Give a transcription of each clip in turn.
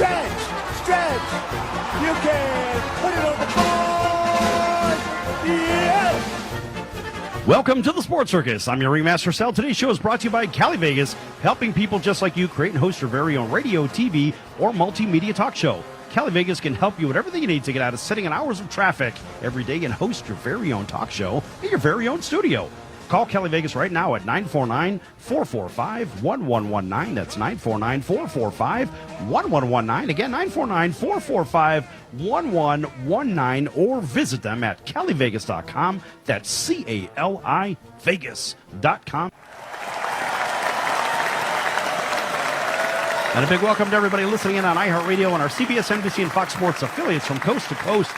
Stretch, stretch. You can put it on the board. Yes. Welcome to the Sports Circus. I'm your Ringmaster Sal. Today's show is brought to you by Cali Vegas, helping people just like you create and host your very own radio, TV, or multimedia talk show. Cali Vegas can help you with everything you need to get out of sitting in hours of traffic every day and host your very own talk show in your very own studio. Call Cali Vegas right now at 949-445-1119. That's 949-445-1119. Again, 949-445-1119. Or visit them at CaliVegas.com. That's CALI Vegas.com. And a big welcome to everybody listening in on iHeartRadio and our CBS, NBC, and Fox Sports affiliates from coast to coast.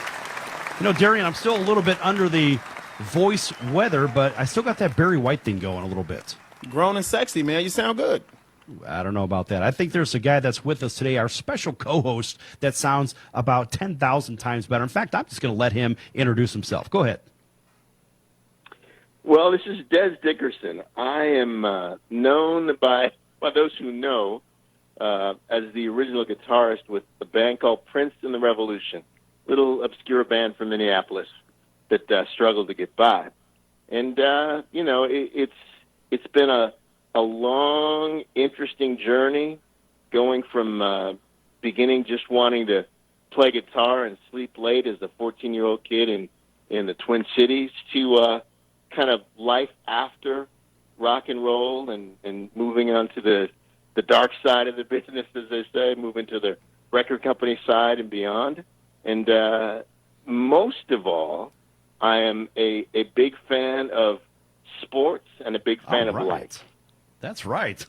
You know, Darian, I'm still a little bit under the voice weather, but I still got that Barry White thing going a little bit. Grown and sexy, man. You sound good. I don't know about that. I think there's a guy that's with us today, our special co-host, that sounds about 10,000 times better. In fact, I'm just going to let him introduce himself. Go ahead. Well, this is Des Dickerson. I am known by those who know as the original guitarist with a band called Prince and the Revolution, little obscure band from Minneapolis that struggled to get by. And, you know, it's been a long, interesting journey going from beginning just wanting to play guitar and sleep late as a 14-year-old kid in the Twin Cities to kind of life after rock and roll and moving on to the dark side of the business, as they say, moving to the record company side and beyond. And most of all, I am a big fan of sports and a big fan of life. That's right.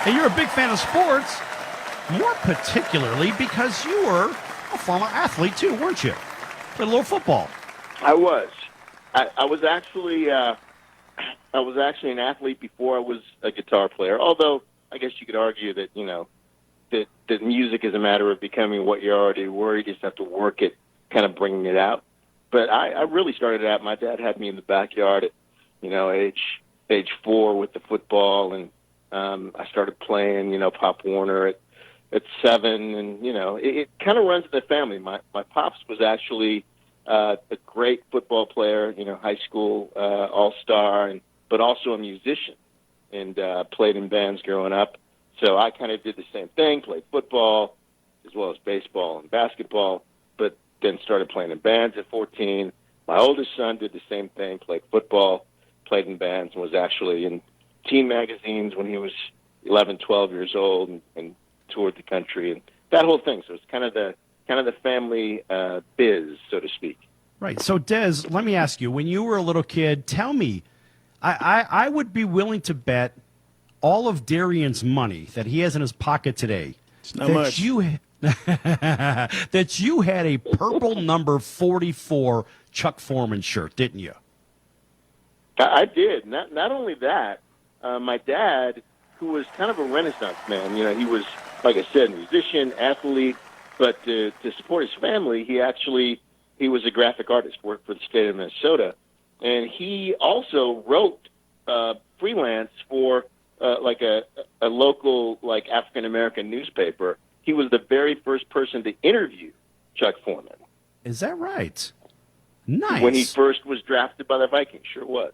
And you're a big fan of sports, more particularly because you were a former athlete too, weren't you? Played a little football. I was. I was actually an athlete before I was a guitar player, although I guess you could argue that, you know, that music is a matter of becoming what you already were. You just have to work at kind of bringing it out. But I really started out, my dad had me in the backyard at, you know, age 4 with the football, and I started playing, you know, Pop Warner at 7, and, you know, it kind of runs in the family. My pops was actually a great football player, you know, high school all-star, but also a musician, and played in bands growing up. So I kind of did the same thing, played football as well as baseball and basketball, but then started playing in bands at 14. My oldest son did the same thing, played football, played in bands, and was actually in teen magazines when he was 11, 12 years old, and toured the country and that whole thing. So it's kind of the family biz, so to speak. Right. So, Des, let me ask you, when you were a little kid, tell me, I would be willing to bet all of Darian's money that he has in his pocket today It's not much. that you had a purple number 44 Chuck Foreman shirt, didn't you? I did. Not only that, my dad, who was kind of a Renaissance man, you know, he was, like I said, musician, athlete, but to support his family, he was a graphic artist, worked for the state of Minnesota, and he also wrote freelance for like a local, like, African-American newspaper. He was the very first person to interview Chuck Foreman. Is that right? Nice. When he first was drafted by the Vikings, sure was.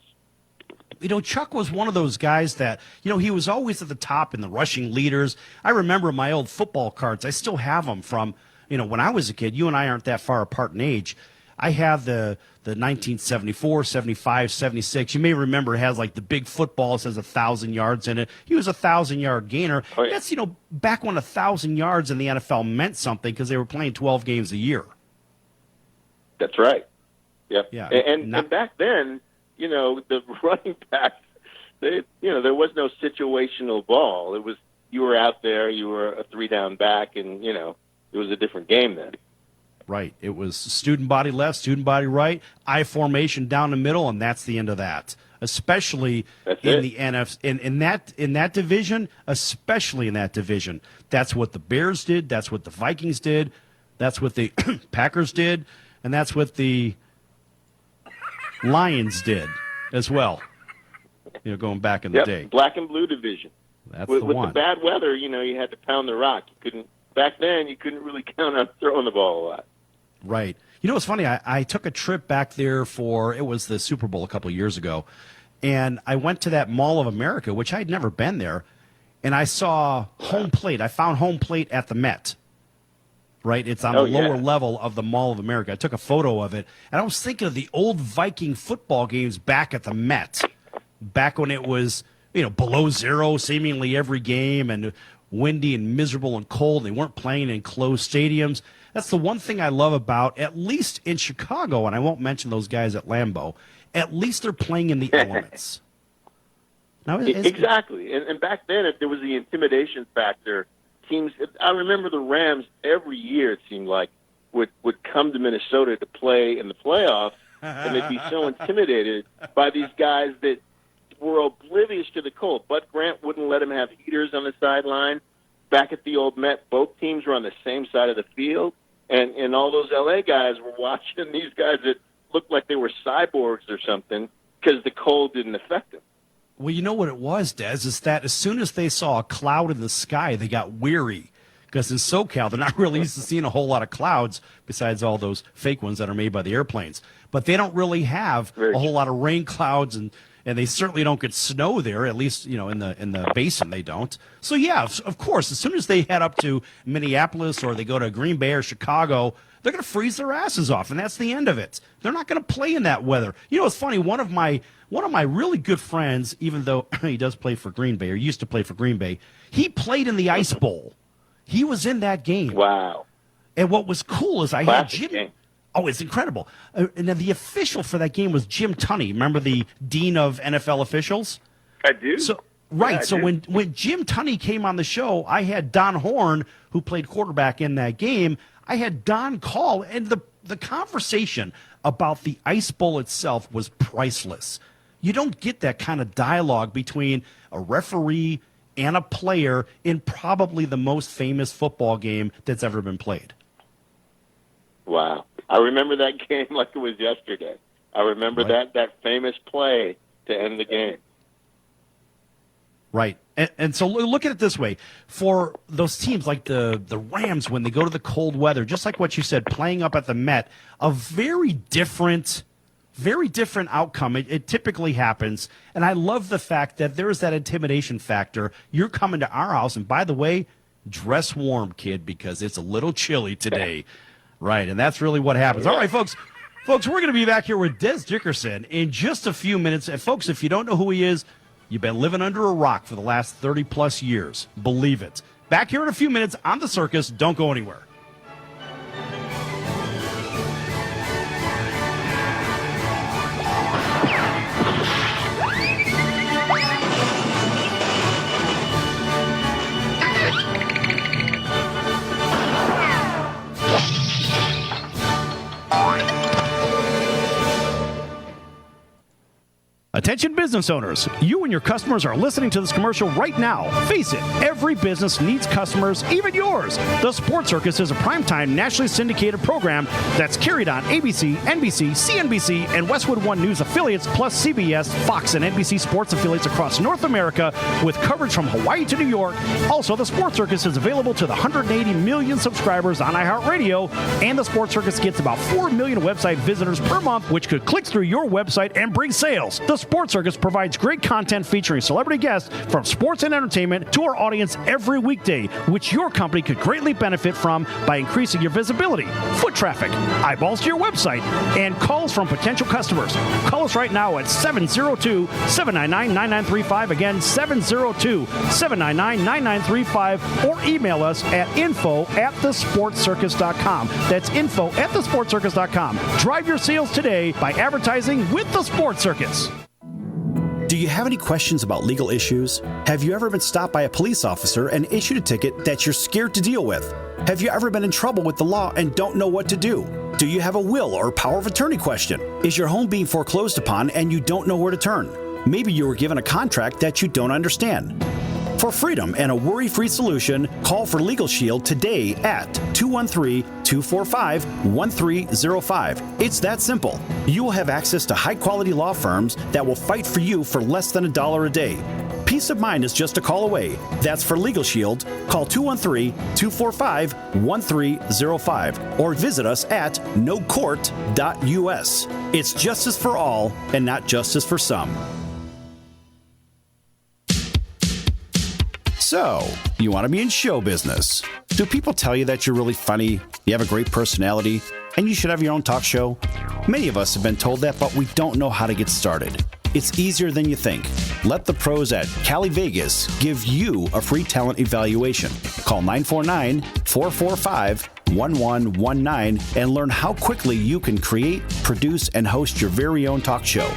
You know, Chuck was one of those guys that, you know, he was always at the top in the rushing leaders. I remember my old football cards. I still have them from, you know, when I was a kid. You and I aren't that far apart in age. I have the 1974, 75, 76. You may remember it has like the big football. It says 1,000 yards in it. He was a 1,000-yard gainer. Oh, yeah. That's, you know, back when 1,000 yards in the NFL meant something because they were playing 12 games a year. That's right. Yep. Yeah. And back then, you know, the running backs, you know, there was no situational ball. It was, you were out there, you were a 3-down back, and, you know, it was a different game then. Right. It was student body left, student body right, I formation down the middle, and that's the end of that. Especially in the NFC, in that division, especially in that division. That's what the Bears did. That's what the Vikings did. That's what the Packers did, and that's what the Lions did as well. You know, going back in the day. Black and blue division. That's with the one. With the bad weather, you know, you had to pound the rock. You back then you couldn't really count on throwing the ball a lot. Right. You know, it's funny. I took a trip back there it was the Super Bowl a couple of years ago, and I went to that Mall of America, which I'd never been there, and I saw home plate. I found home plate at the Met. Right? It's on the lower level of the Mall of America. I took a photo of it, and I was thinking of the old Viking football games back at the Met, back when it was, below zero seemingly every game and windy and miserable and cold. They weren't playing in closed stadiums. That's the one thing I love about, at least in Chicago, and I won't mention those guys at Lambeau, at least they're playing in the elements. Now, exactly. And back then, there was the intimidation factor. Teams, I remember the Rams every year, it seemed like, would come to Minnesota to play in the playoffs, and they'd be so intimidated by these guys that were oblivious to the cold. Bud Grant wouldn't let them have heaters on the sideline. Back at the old Met, both teams were on the same side of the field, and all those L.A. guys were watching these guys that looked like they were cyborgs or something because the cold didn't affect them. Well, you know what it was, Des, is that as soon as they saw a cloud in the sky, they got weary. Because in SoCal, they're not really used to seeing a whole lot of clouds besides all those fake ones that are made by the airplanes. But they don't really have a whole lot of rain clouds, and they certainly don't get snow there, at least, in the basin they don't. So, yeah, of course, as soon as they head up to Minneapolis or they go to Green Bay or Chicago, they're going to freeze their asses off, and that's the end of it. They're not going to play in that weather. It's funny, one of my really good friends, even though he does play for Green Bay, or used to play for Green Bay, he played in the Ice Bowl. He was in that game. Wow. And what was cool is I Classic had Jim. Game. Oh, it's incredible. And then the official for that game was Jim Tunney. Remember the dean of NFL officials? I do. So right. Yeah, so when Jim Tunney came on the show, I had Don Horn, who played quarterback in that game. I had Don call, and the conversation about the Ice Bowl itself was priceless. You don't get that kind of dialogue between a referee and a player in probably the most famous football game that's ever been played. Wow. I remember that game like it was yesterday. I remember that famous play to end the game. Right. And so look at it this way. For those teams like the Rams, when they go to the cold weather, just like what you said, playing up at the Met, a very different outcome. It typically happens. And I love the fact that there is that intimidation factor. You're coming to our house, and by the way, dress warm, kid, because it's a little chilly today. Right, and that's really what happens. All right, folks, we're going to be back here with Des Dickerson in just a few minutes. And, folks, if you don't know who he is, you've been living under a rock for the last 30-plus years. Believe it. Back here in a few minutes on The Circus. Don't go anywhere. Attention business owners, you and your customers are listening to this commercial right now. Face it, every business needs customers, even yours. The Sports Circus is a primetime nationally syndicated program that's carried on ABC, NBC, CNBC, and Westwood One News affiliates, plus CBS, Fox, and NBC sports affiliates across North America with coverage from Hawaii to New York. Also, the Sports Circus is available to the 180 million subscribers on iHeartRadio, and the Sports Circus gets about 4 million website visitors per month, which could click through your website and bring sales. The Sports Circus provides great content featuring celebrity guests from sports and entertainment to our audience every weekday, which your company could greatly benefit from by increasing your visibility, foot traffic, eyeballs to your website, and calls from potential customers. Call us right now at 702-799-9935. Again, 702-799-9935, or email us at info@thesportscircus.com. That's info@thesportscircus.com. Drive your sales today by advertising with the Sports Circus. Do you have any questions about legal issues? Have you ever been stopped by a police officer and issued a ticket that you're scared to deal with? Have you ever been in trouble with the law and don't know what to do? Do you have a will or power of attorney question? Is your home being foreclosed upon and you don't know where to turn? Maybe you were given a contract that you don't understand. For freedom and a worry-free solution, call for Legal Shield today at 213-245-1305. It's that simple. You will have access to high-quality law firms that will fight for you for less than $1 a day. Peace of mind is just a call away. That's for Legal Shield. Call 213-245-1305 or visit us at nocourt.us. It's justice for all and not justice for some. So, you want to be in show business. Do people tell you that you're really funny, you have a great personality, and you should have your own talk show? Many of us have been told that, but we don't know how to get started. It's easier than you think. Let the pros at Cali Vegas give you a free talent evaluation. Call 949-445-1119 and learn how quickly you can create, produce, and host your very own talk show.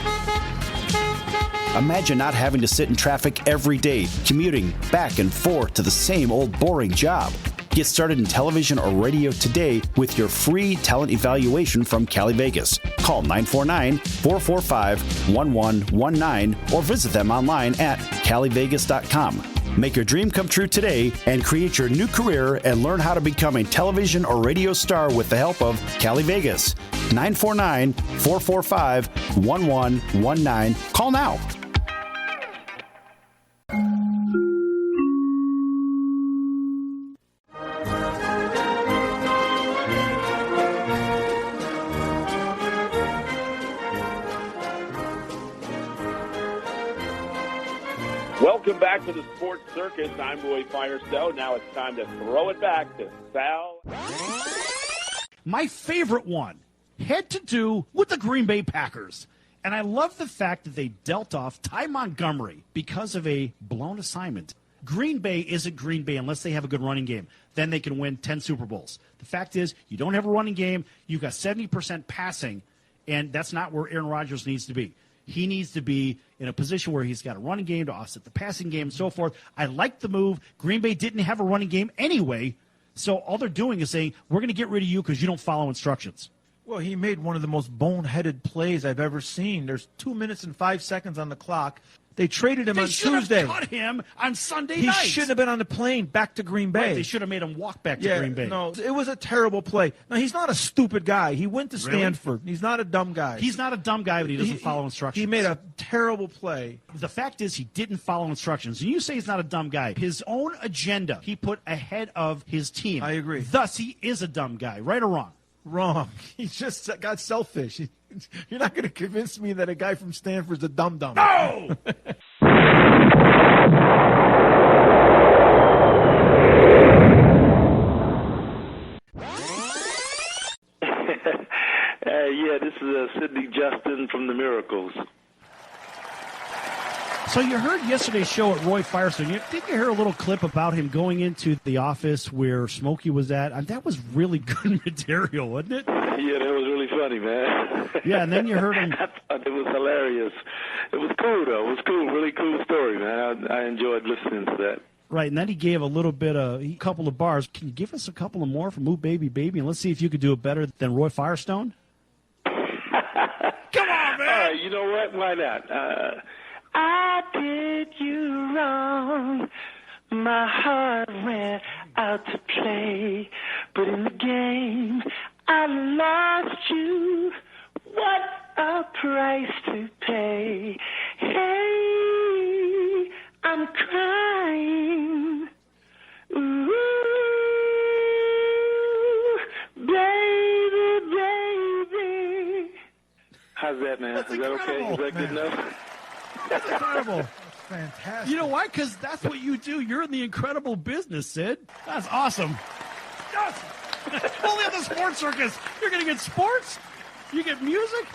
Imagine not having to sit in traffic every day, commuting back and forth to the same old boring job. Get started in television or radio today with your free talent evaluation from Cali Vegas. Call 949-445-1119 or visit them online at calivegas.com. Make your dream come true today and create your new career and learn how to become a television or radio star with the help of Cali Vegas. 949-445-1119. Call now. Welcome back to the Sports Circus. I'm Roy Firestone. Now it's time to throw it back to Sal. My favorite one had to do with the Green Bay Packers. And I love the fact that they dealt off Ty Montgomery because of a blown assignment. Green Bay isn't Green Bay unless they have a good running game. Then they can win 10 Super Bowls. The fact is, you don't have a running game. You've got 70% passing, and that's not where Aaron Rodgers needs to be. He needs to be in a position where he's got a running game to offset the passing game and so forth. I like the move. Green Bay didn't have a running game anyway, so all they're doing is saying, we're going to get rid of you because you don't follow instructions. Well, he made one of the most boneheaded plays I've ever seen. There's 2 minutes and 5 seconds on the clock. They traded him on Tuesday. They should have cut him on Sunday night. He shouldn't have been on the plane back to Green Bay. Right, they should have made him walk back to Green Bay. No, it was a terrible play. Now, he's not a stupid guy. He went to Stanford. He's not a dumb guy. He's not a dumb guy, but he doesn't follow instructions. He made a terrible play. The fact is he didn't follow instructions. And you say he's not a dumb guy. His own agenda he put ahead of his team. I agree. Thus, he is a dumb guy. Right or wrong? Wrong. He just got selfish. You're not going to convince me that a guy from Stanford's a dum-dum. No! Yeah, this is Sidney Justin from The Miracles. So you heard yesterday's show at Roy Firestone. Did you hear a little clip about him going into the office where Smokey was at? That was really good material, wasn't it? Yeah, that was really funny, man. Yeah, and then you heard him. I thought it was hilarious. It was cool, though. It was cool. Really cool story, man. I enjoyed listening to that. Right, and then he gave a couple of bars. Can you give us a couple of more from Ooh Baby Baby? And let's see if you could do it better than Roy Firestone. Come on, man! All right, you know what? Why not? I did you wrong. My heart went out to play, but in the game I lost you. What a price to pay. Hey, I'm crying. Ooh, baby, baby. How's that, man? That's Is that incredible. okay? Is that good enough? That's incredible. That's fantastic. You know why? Because that's what you do. You're in the incredible business, Sid. That's awesome. Yes. Only on the Sports Circus. You're going to get sports. You get music.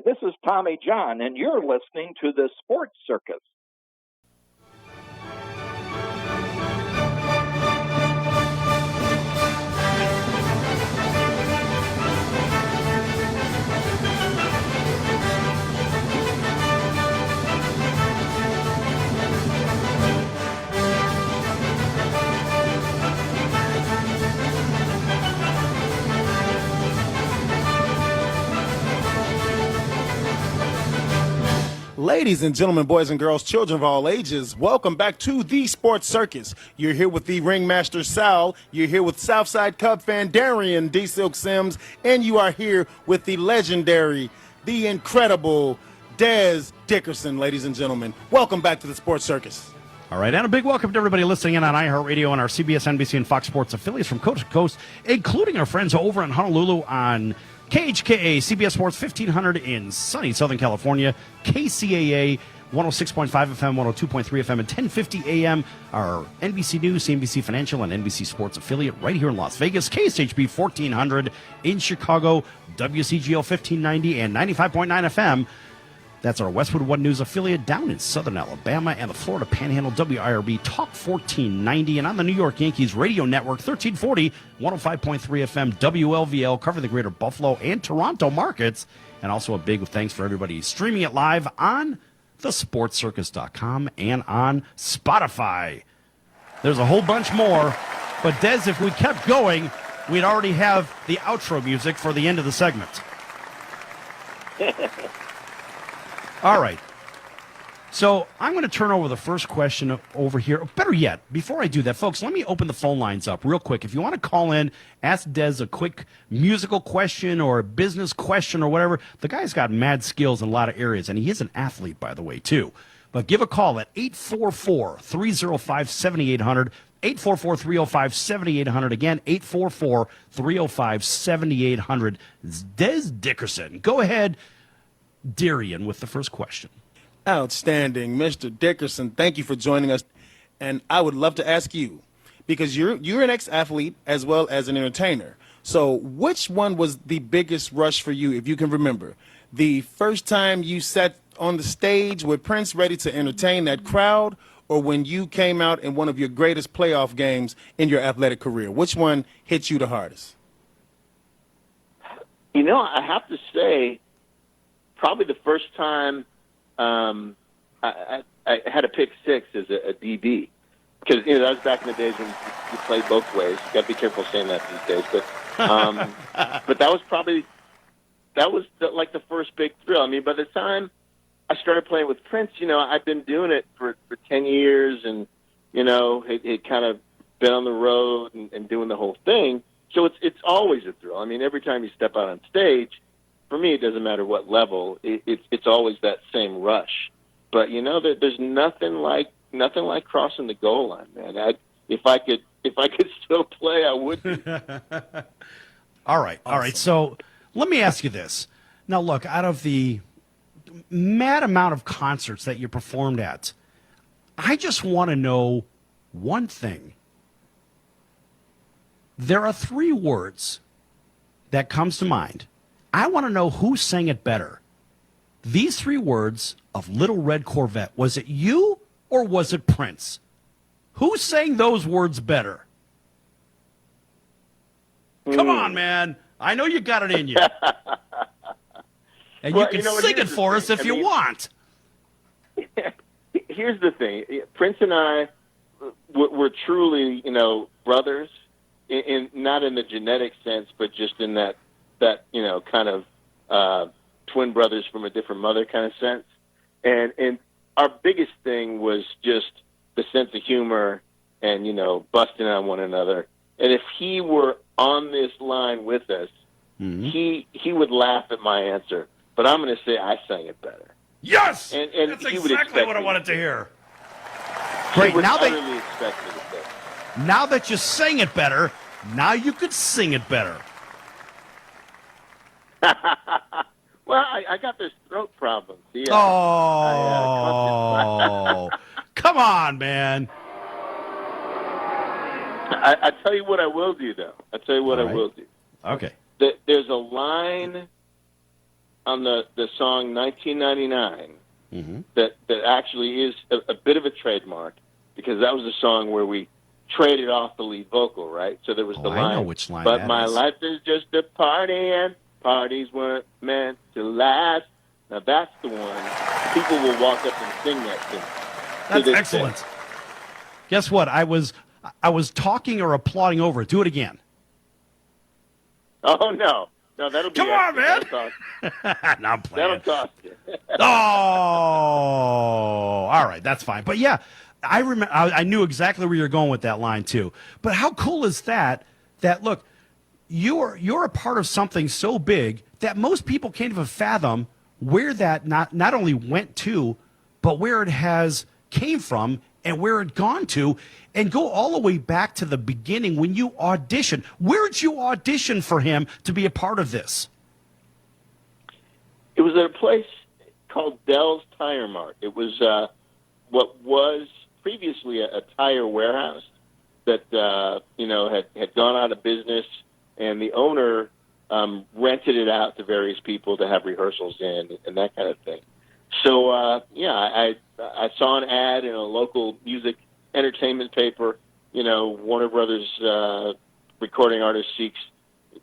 This is Tommy John, and you're listening to the Sports Circus. Ladies and gentlemen, boys and girls, children of all ages, welcome back to the Sports Circus. You're here with the Ringmaster Sal. You're here with Southside Cub fan Darian D. Silk Sims. And you are here with the legendary, the incredible Dez Dickerson, ladies and gentlemen. Welcome back to the Sports Circus. All right, and a big welcome to everybody listening in on iHeartRadio and our CBS, NBC, and Fox Sports affiliates from coast to coast, including our friends over in Honolulu on KHKA, CBS Sports 1500 in sunny Southern California, KCAA 106.5 FM, 102.3 FM, and 1050 AM, our NBC News, CNBC Financial, and NBC Sports affiliate right here in Las Vegas, KSHB 1400 in Chicago, WCGO 1590 and 95.9 FM. That's our Westwood One News affiliate down in Southern Alabama, and the Florida Panhandle WIRB Talk 1490, and on the New York Yankees Radio Network 1340, 105.3 FM WLVL, covering the greater Buffalo and Toronto markets. And also a big thanks for everybody streaming it live on thesportscircus.com and on Spotify. There's a whole bunch more, but Des, if we kept going, we'd already have the outro music for the end of the segment. All right. So I'm going to turn over the first question over here. Better yet, before I do that, folks, let me open the phone lines up real quick. If you want to call in, ask Des a quick musical question or a business question or whatever. The guy's got mad skills in a lot of areas, and he is an athlete, by the way, too. But give a call at 844-305-7800, 844-305-7800. Again, 844-305-7800. Des Dickerson. Go ahead, Darian, with the first question. Outstanding. Mr. Dickerson, thank you for joining us. And I would love to ask you, because you're an ex-athlete as well as an entertainer. So which one was the biggest rush for you, if you can remember? The first time you sat on the stage with Prince ready to entertain that crowd, or when you came out in one of your greatest playoff games in your athletic career? Which one hit you the hardest? You know, I have to say, probably the first time I had a pick six as a DB, because that was back in the days when you played both ways. You got to be careful saying that these days, but but that was like the first big thrill. I mean, by the time I started playing with Prince, I'd been doing it for 10 years, and it kind of been on the road and doing the whole thing. So it's always a thrill. I mean, every time you step out on stage, for me, it doesn't matter what level. It's always that same rush. But there's nothing like crossing the goal line, man. If I could still play, I would. All right. So let me ask you this. Now, look, out of the mad amount of concerts that you performed at, I just want to know one thing. There are 3 words that comes to mind. I want to know who sang it better. These 3 words of Little Red Corvette, was it you or was it Prince? Who sang those words better? Come on, man. I know you got it in you. And you can sing it for us if you want. Here's the thing. Prince and I were truly, brothers, not in the genetic sense, but just in that kind of twin brothers from a different mother kind of sense. And our biggest thing was just the sense of humor and, busting on one another. And if he were on this line with us, he would laugh at my answer. But I'm going to say I sang it better. Yes! And that's exactly what I wanted to hear. Great. Now that you sang it better, now you could sing it better. Well, I got this throat problem. See, come on, man. I tell you what I will do, though. I will do. Okay. There's a line on the song 1999 that actually is a bit of a trademark, because that was a song where we traded off the lead vocal, right? So there was the line. I know which line But that my is. life is just a party, and parties weren't meant to last. Now that's the one. People will walk up and sing that to me. That's excellent. Guess what? I was talking or applauding over it. Do it again. Oh, no. No, that'll be Come on, man. That'll No, I'm playing. cost you. Oh, all right, that's fine. But yeah, I remember. I knew exactly where you're going with that line too. But how cool is that? That look, you're a part of something so big that most people can't even fathom where that not only went to, but where it has came from and where it gone to, and go all the way back to the beginning when you auditioned. Where'd you audition for him to be a part of this? It was at a place called Dell's Tire Mart. It was what was previously a tire warehouse that had gone out of business, and the owner rented it out to various people to have rehearsals in and that kind of thing. So I saw an ad in a local music entertainment paper. Warner Brothers recording artist seeks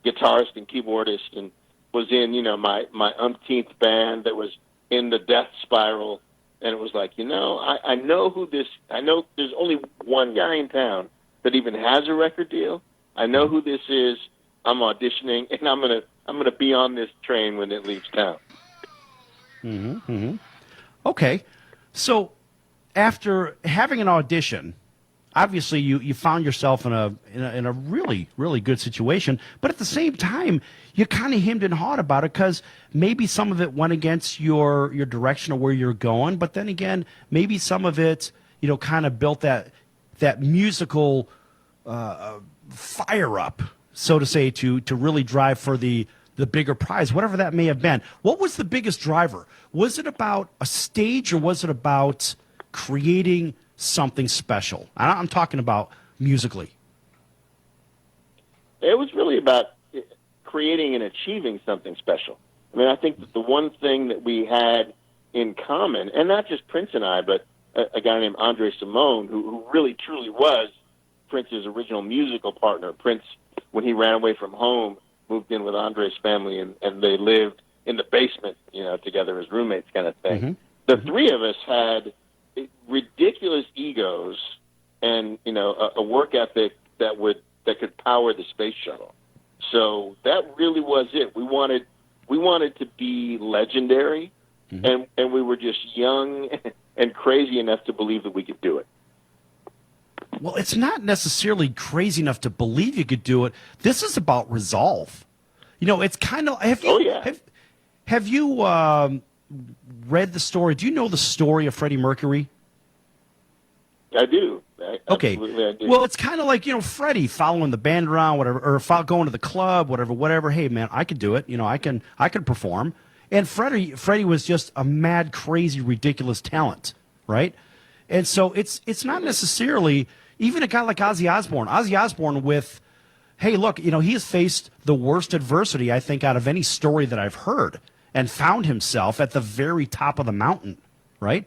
guitarist and keyboardist, and was in my umpteenth band that was in the death spiral. And it was like, I know who this. I know there's only one guy in town that even has a record deal. I know who this is. I'm auditioning, and I'm gonna be on this train when it leaves town. Mm-hmm. Okay, so after having an audition, obviously you found yourself in a really, really good situation, but at the same time you kind of hemmed and hawed about it because maybe some of it went against your direction of where you're going, but then again maybe some of it kind of built that musical fire up, so to say, to really drive for the bigger prize, whatever that may have been. What was the biggest driver? Was it about a stage, or was it about creating something special? I'm talking about musically. It was really about creating and achieving something special. I mean, I think that the one thing that we had in common, and not just Prince and I, but a guy named Andre Simone, who really truly was Prince's original musical partner. Prince, when he ran away from home, moved in with Andre's family, and they lived in the basement, together as roommates, kind of thing. Mm-hmm. The three of us had ridiculous egos and a work ethic that could power the space shuttle. So that really was it. We wanted to be legendary, mm-hmm. and we were just young and crazy enough to believe that we could do it. Well, it's not necessarily crazy enough to believe you could do it. This is about resolve. It's kind of. Have you read the story? Do you know the story of Freddie Mercury? I do. Okay. I do. Well, it's kind of like Freddie following the band around, whatever, or going to the club, whatever. Hey, man, I could do it. I can perform. And Freddie was just a mad, crazy, ridiculous talent, right? And so it's not necessarily even a guy like Ozzy Osbourne. Ozzy Osbourne with, hey, look, he has faced the worst adversity, I think, out of any story that I've heard, and found himself at the very top of the mountain, right?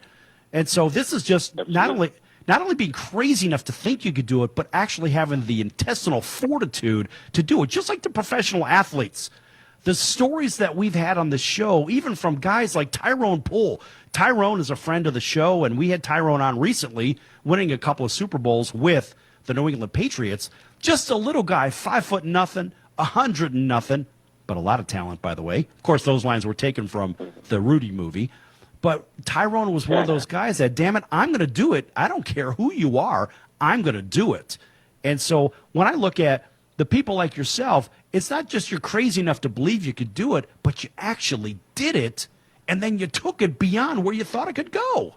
And so this is just not only being crazy enough to think you could do it, but actually having the intestinal fortitude to do it, just like the professional athletes. The stories that we've had on the show, even from guys like Tyrone Poole. Tyrone is a friend of the show, and we had Tyrone on recently, winning a couple of Super Bowls with the New England Patriots. Just a little guy, 5'0", 100, but a lot of talent, by the way. Of course, those lines were taken from the Rudy movie. But Tyrone was one of those guys that, damn it, I'm going to do it. I don't care who you are. I'm going to do it. And so when I look at the people like yourself, it's not just you're crazy enough to believe you could do it, but you actually did it, and then you took it beyond where you thought it could go.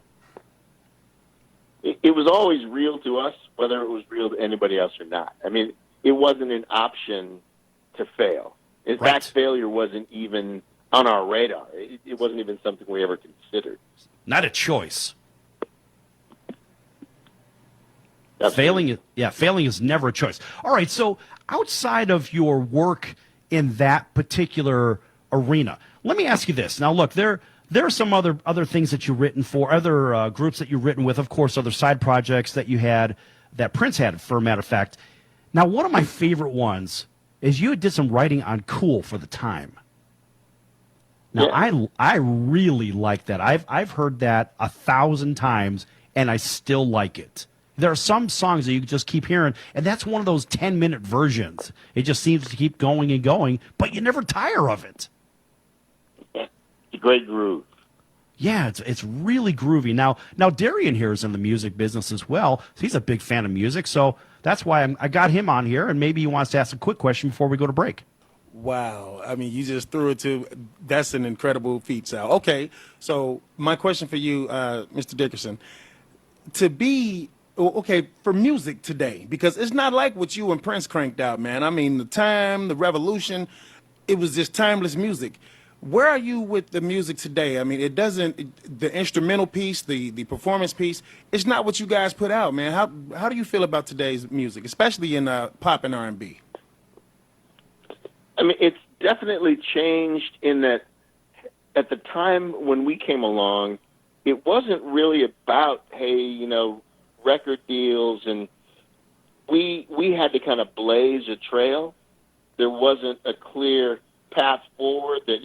It was always real to us, whether it was real to anybody else or not. I mean, it wasn't an option to fail. In fact, failure wasn't even on our radar. It wasn't even something we ever considered. Not a choice. Absolutely. Failing is never a choice. All right, so outside of your work in that particular arena, let me ask you this. Now, look, there are some other things that you've written for, other groups that you've written with, of course, other side projects that you had, that Prince had, for a matter of fact. Now, one of my favorite ones is you did some writing on Cool for the Time. Now, I really like that. I've heard that 1,000 times, and I still like it. there are some songs that you just keep hearing, and that's one of those 10-minute versions. It just seems to keep going and going, but you never tire of it. It's a great groove. Yeah, it's really groovy. Now Darian here is in the music business as well. So he's a big fan of music, so that's why I got him on here, and maybe he wants to ask a quick question before we go to break. Wow. I mean, you just threw it to – that's an incredible feat, Sal. Okay, so my question for you, Mr. Dickerson, to be – okay, for music today, because it's not like what you and Prince cranked out, man. I mean, the revolution, it was just timeless music. Where are you with the music today? I mean, it doesn't, the instrumental piece, the performance piece, it's not what you guys put out, man. How do you feel about today's music, especially in pop and R&B? I mean, it's definitely changed in that at the time when we came along, it wasn't really about, hey, record deals, and we had to kind of blaze a trail. There wasn't a clear path forward that,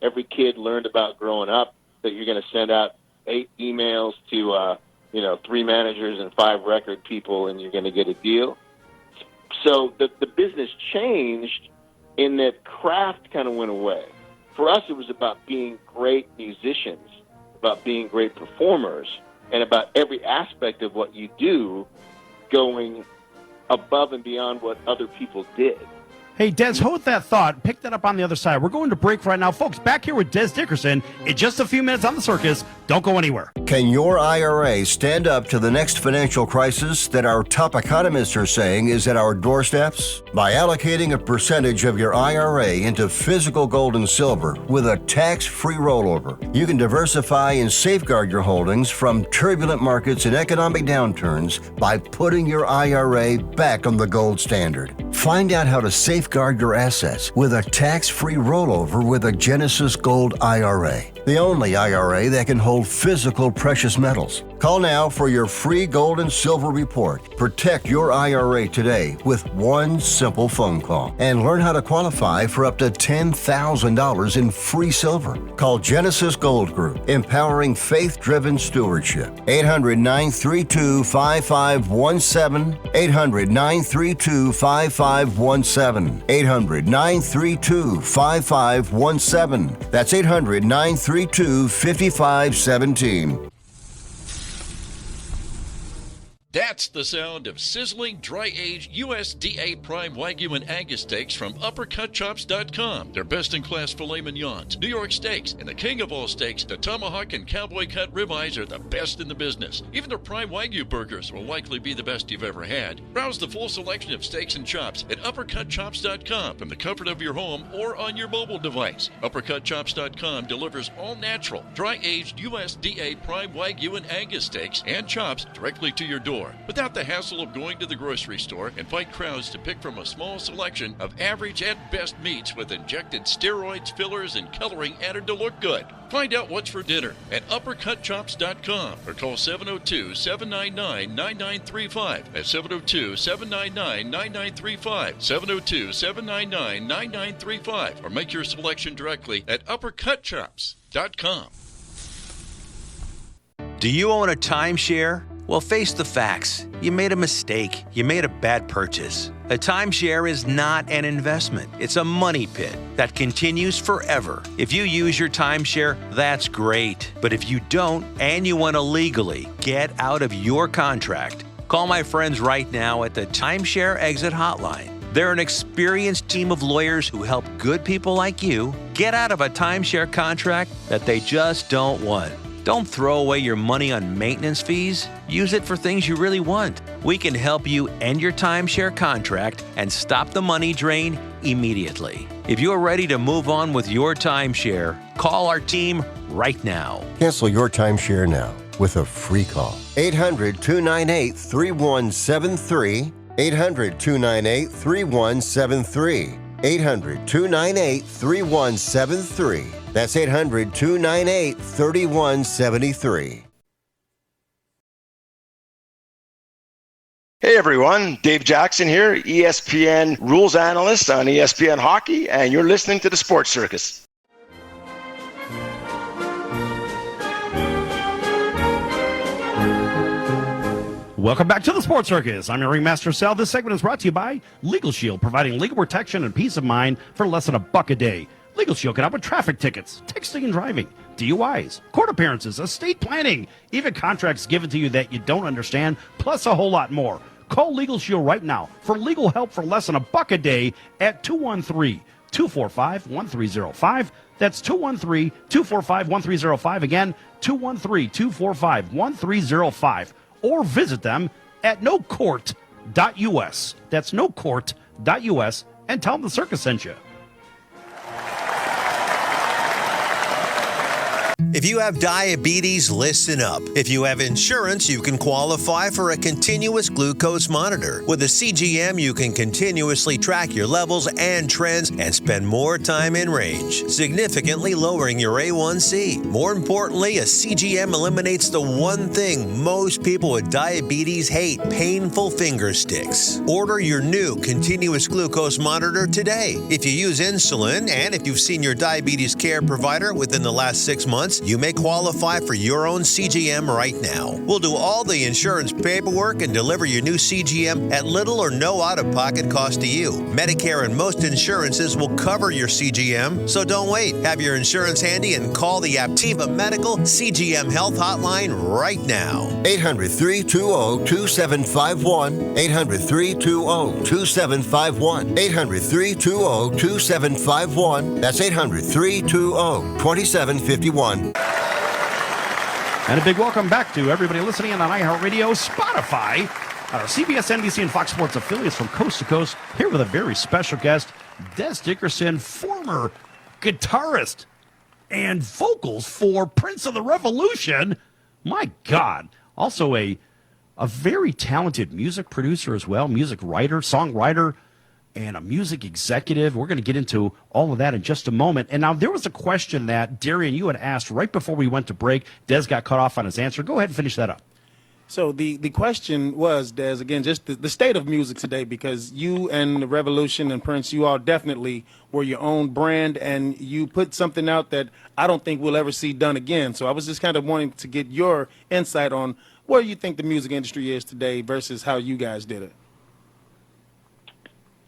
every kid learned about growing up, that you're going to send out 8 emails to, 3 managers and 5 record people and you're going to get a deal. So the business changed in that craft kind of went away. For us, it was about being great musicians, about being great performers, and about every aspect of what you do going above and beyond what other people did. Hey, Des, hold that thought. Pick that up on the other side. We're going to break right now. Folks, back here with Des Dickerson in just a few minutes on the Circus. Don't go anywhere. Can your IRA stand up to the next financial crisis that our top economists are saying is at our doorsteps? By allocating a percentage of your IRA into physical gold and silver with a tax-free rollover, you can diversify and safeguard your holdings from turbulent markets and economic downturns by putting your IRA back on the gold standard. Find out how to safeguard your assets with a tax-free rollover with a Genesis Gold IRA, the only IRA that can hold physical precious metals. Call now for your free gold and silver report. Protect your IRA today with one simple phone call and learn how to qualify for up to $10,000 in free silver. Call Genesis Gold Group, empowering faith-driven stewardship. 800-932-5517. 800-932-5517. 800-932-5517. That's 800-932-5517. That's the sound of sizzling, dry-aged USDA Prime Wagyu and Angus steaks from UpperCutChops.com. Their best-in-class filet mignons, New York steaks, and the king of all steaks, the tomahawk and cowboy cut ribeyes are the best in the business. Even their Prime Wagyu burgers will likely be the best you've ever had. Browse the full selection of steaks and chops at UpperCutChops.com from the comfort of your home or on your mobile device. UpperCutChops.com delivers all-natural, dry-aged USDA Prime Wagyu and Angus steaks and chops directly to your door, without the hassle of going to the grocery store and fight crowds to pick from a small selection of average and best meats with injected steroids, fillers, and coloring added to look good. Find out what's for dinner at UpperCutChops.com or call 702-799-9935. That's 702-799-9935. 702-799-9935. Or make your selection directly at UpperCutChops.com. Do you own a timeshare? Well, face the facts. You made a mistake. You made a bad purchase. A timeshare is not an investment. It's a money pit that continues forever. If you use your timeshare, that's great. But if you don't and you want to legally get out of your contract, call my friends right now at the Timeshare Exit Hotline. They're an experienced team of lawyers who help good people like you get out of a timeshare contract that they just don't want. Don't throw away your money on maintenance fees. Use it for things you really want. We can help you end your timeshare contract and stop the money drain immediately. If you're ready to move on with your timeshare, call our team right now. Cancel your timeshare now with a free call. 800-298-3173. 800-298-3173. 800-298-3173. That's 800-298-3173. Hey everyone, Dave Jackson here, ESPN rules analyst on ESPN Hockey, and you're listening to the Sports Circus. Welcome back to the Sports Circus. I'm your Ringmaster Sal. This segment is brought to you by Legal Shield, providing legal protection and peace of mind for less than $1 a day. Legal Shield can help with traffic tickets, texting and driving, DUIs, court appearances, estate planning, even contracts given to you that you don't understand, plus a whole lot more. Call Legal Shield right now for legal help for less than $1 a day at 213-245-1305. That's 213-245-1305. Again, 213-245-1305. Or visit them at nocourt.us. That's nocourt.us, and tell them the circus sent you. If you have diabetes, listen up. If you have insurance, you can qualify for a continuous glucose monitor. With a CGM, you can continuously track your levels and trends and spend more time in range, significantly lowering your A1C. More importantly, a CGM eliminates the one thing most people with diabetes hate: painful finger sticks. Order your new continuous glucose monitor today. If you use insulin and if you've seen your diabetes care provider within the last 6 months, you may qualify for your own CGM right now. We'll do all the insurance paperwork and deliver your new CGM at little or no out-of-pocket cost to you. Medicare and most insurances will cover your CGM, so don't wait. Have your insurance handy and call the Aptiva Medical CGM Health Hotline right now. 800-320-2751. 800-320-2751. 800-320-2751. That's 800-320-2751. And a big welcome back to everybody listening on iHeartRadio, Spotify, our CBS, NBC, and Fox Sports affiliates from coast to coast. Here with a very special guest, Des Dickerson, former guitarist and vocals for Prince of the Revolution. My God. Also a very talented music producer as well, music writer, songwriter, and a music executive. We're going to get into all of that in just a moment. And now there was a question that, Darian, you had asked right before we went to break. Des got cut off on his answer. Go ahead and finish that up. So the question was, Des, again, just the state of music today, because you and the Revolution and Prince, you all definitely were your own brand, and you put something out that I don't think we'll ever see done again. So I was just kind of wanting to get your insight on where you think the music industry is today versus how you guys did it.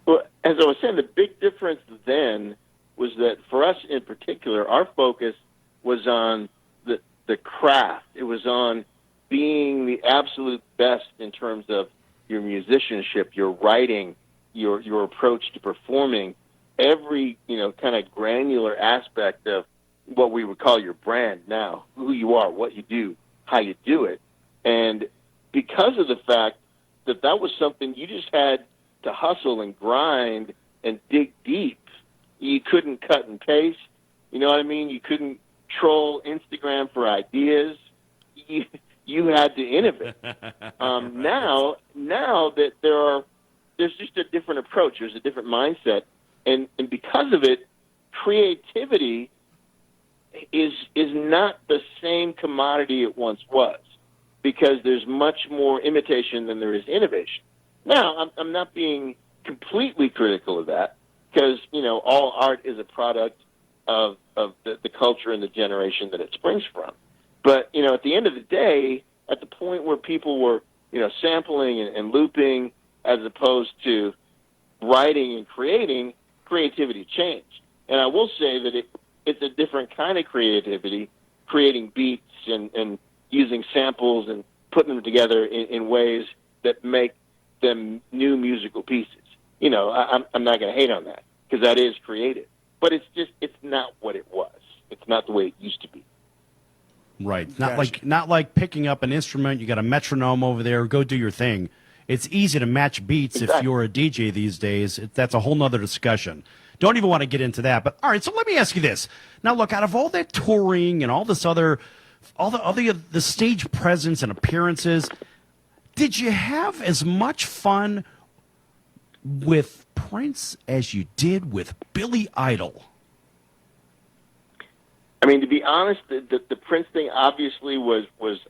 Well, as I was saying, the big difference then was that for us in particular, our focus was on the craft. It was on being the absolute best in terms of your musicianship, your writing, your approach to performing, every, kind of granular aspect of what we would call your brand now, who you are, what you do, how you do it. And because of the fact that that was something you just had to hustle and grind and dig deep. You couldn't cut and paste. You know what I mean? You couldn't troll Instagram for ideas. You had to innovate. Now that there's just a different approach. There's a different mindset. And because of it, creativity is not the same commodity it once was, because there's much more imitation than there is innovation. Now, I'm not being completely critical of that, because, all art is a product of the culture and the generation that it springs from. But, at the end of the day, at the point where people were, sampling and looping as opposed to writing and creating, creativity changed. And I will say that it's a different kind of creativity, creating beats and using samples and putting them together in ways that make them new musical pieces. I'm not going to hate on that, because that is creative. But it's not what it was. It's not the way it used to be. Right. Not like picking up an instrument. You got a metronome over there. Go do your thing. It's easy to match beats if you're a DJ these days. That's a whole nother discussion. Don't even want to get into that. But all right. So let me ask you this. Now, look, out of all that touring and all this other, the stage presence and appearances, did you have as much fun with Prince as you did with Billy Idol? I mean, to be honest, the Prince thing obviously was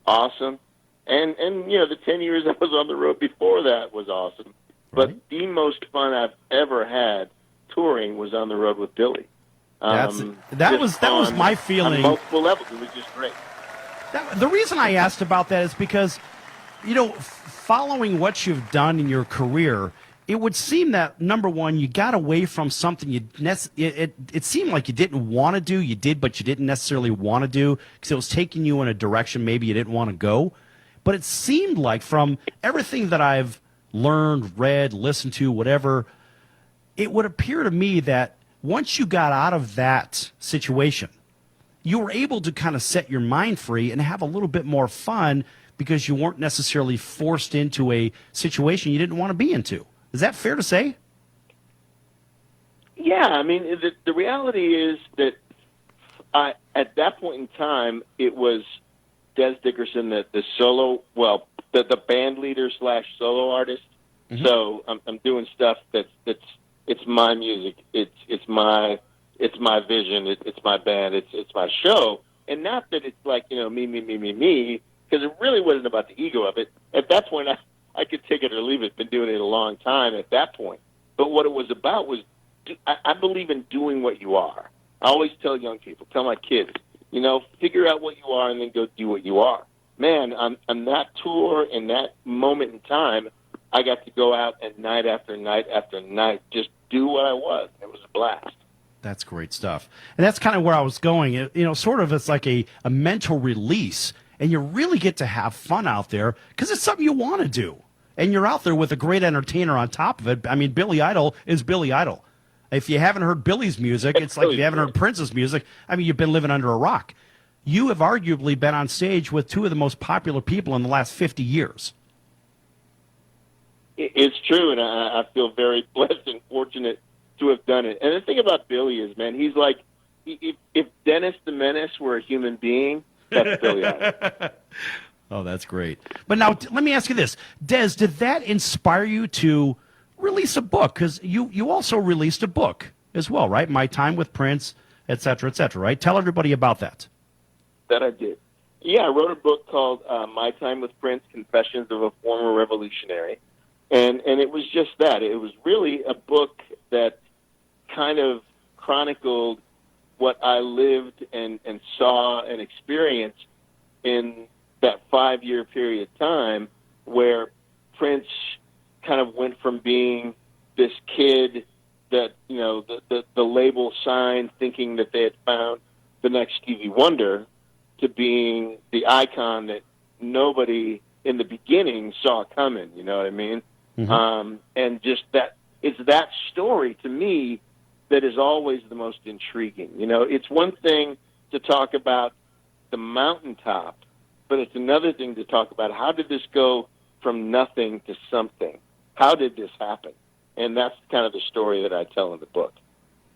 awesome. And the 10 years I was on the road before that was awesome. But the most fun I've ever had touring was on the road with Billy. That was my feeling. On multiple levels. It was just great. The reason I asked about that is because Following what you've done in your career, it would seem that, number one, you got away from something it seemed like you didn't want to do. You did, but you didn't necessarily want to do because it was taking you in a direction maybe you didn't want to go. But it seemed like from everything that I've learned, read, listened to, whatever, it would appear to me that once you got out of that situation, you were able to kind of set your mind free and have a little bit more fun because you weren't necessarily forced into a situation you didn't want to be into. Is that fair to say? Yeah, I mean, the reality is that at that point in time, it was Des Dickerson, the solo, the band leader / solo artist. Mm-hmm. So I'm doing stuff it's my music, it's my vision, it's my band, it's my show, and not that it's like me, because it really wasn't about the ego of it. At that point, I could take it or leave it. Been doing it a long time at that point. But what it was about was, I believe in doing what you are. I always tell young people, tell my kids, figure out what you are and then go do what you are. Man, on that tour in that moment in time, I got to go out and night after night after night just do what I was. It was a blast. That's great stuff. And that's kind of where I was going. Sort of it's like a mental release, and you really get to have fun out there because it's something you want to do. And you're out there with a great entertainer on top of it. I mean, Billy Idol is Billy Idol. If you haven't heard Billy's music, it's like if you haven't heard Prince's music, I mean, you've been living under a rock. You have arguably been on stage with two of the most popular people in the last 50 years. It's true, and I feel very blessed and fortunate to have done it. And the thing about Billy is, man, he's like, if Dennis the Menace were a human being, that's Billy Idol. Oh, that's great. But now, let me ask you this. Des, did that inspire you to release a book? Because you also released a book as well, right? My Time with Prince, et cetera, right? Tell everybody about that. That I did. Yeah, I wrote a book called My Time with Prince, Confessions of a Former Revolutionary. And it was just that. It was really a book that kind of chronicled what I lived and saw and experienced in that 5-year period of time where Prince kind of went from being this kid that, the label signed thinking that they had found the next Stevie Wonder to being the icon that nobody in the beginning saw coming, you know what I mean? Mm-hmm. And just it's that story to me that is always the most intriguing. It's one thing to talk about the mountaintop, but it's another thing to talk about how did this go from nothing to something? How did this happen? And that's kind of the story that I tell in the book.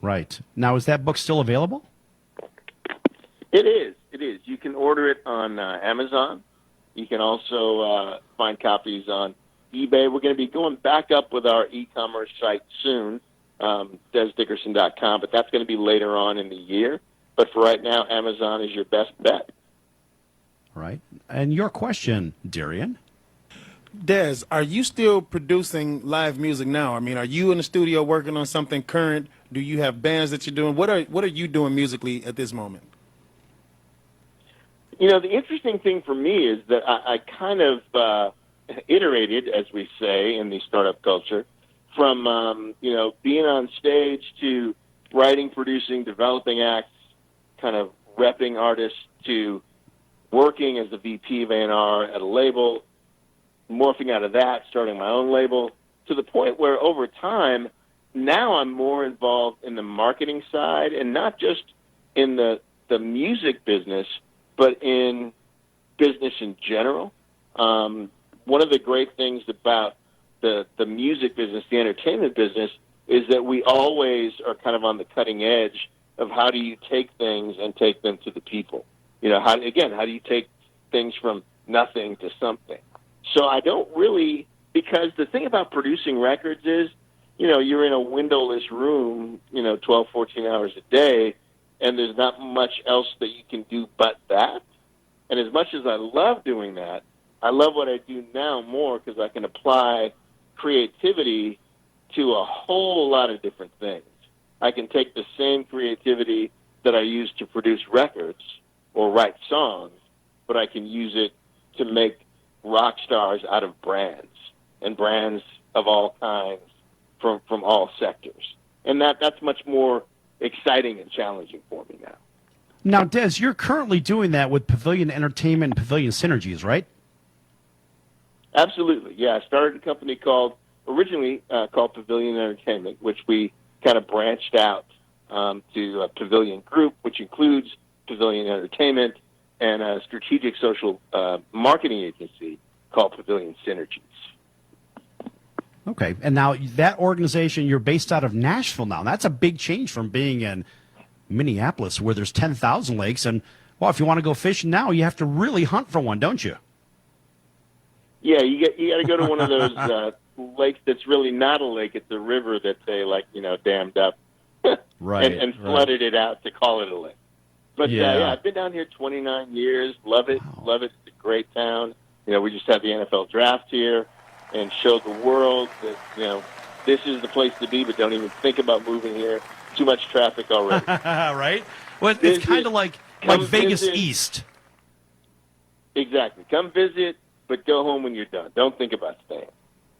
Right. Now, is that book still available? It is. You can order it on Amazon. You can also find copies on eBay. We're going to be going back up with our e-commerce site soon, DesDickerson.com, but that's going to be later on in the year. But for right now, Amazon is your best bet. Right. And your question, Darian? Des, are you still producing live music now? I mean, are you in the studio working on something current? Do you have bands that you're doing? What are you doing musically at this moment? The interesting thing for me is that I kind of iterated, as we say in the startup culture, from being on stage to writing, producing, developing acts, kind of repping artists, to working as the VP of A&R at a label, morphing out of that, starting my own label, to the point where over time, now I'm more involved in the marketing side, and not just in the music business, but in business in general. One of the great things about the music business, the entertainment business, is that we always are kind of on the cutting edge of how do you take things and take them to the people. How do you take things from nothing to something? So I don't really, because the thing about producing records is, you're in a windowless room, 12, 14 hours a day, and there's not much else that you can do but that. And as much as I love doing that, I love what I do now more because I can apply creativity to a whole lot of different things. I can take the same creativity that I use to produce records or write songs, but I can use it to make rock stars out of brands, and brands of all kinds from all sectors. And that's much more exciting and challenging for me now. Now, Des, you're currently doing that with Pavilion Entertainment and Pavilion Synergies, right? Absolutely, yeah. I started a company originally called Pavilion Entertainment, which we kind of branched out to a Pavilion Group, which includes Pavilion Entertainment and a strategic social marketing agency called Pavilion Synergies. Okay, and now that organization, you're based out of Nashville now. That's a big change from being in Minneapolis, where there's 10,000 lakes. And, well, if you want to go fishing now, you have to really hunt for one, don't you? Yeah, you got to go to one of those lakes that's really not a lake. It's a river that they, dammed up right, and flooded it out to call it a lake. But, yeah, I've been down here 29 years. Love it. Wow. Love it. It's a great town. We just had the NFL draft here and showed the world that, this is the place to be, but don't even think about moving here. Too much traffic already. Right? Well, it's kind of like Vegas East. Exactly. Come visit, but go home when you're done. Don't think about staying.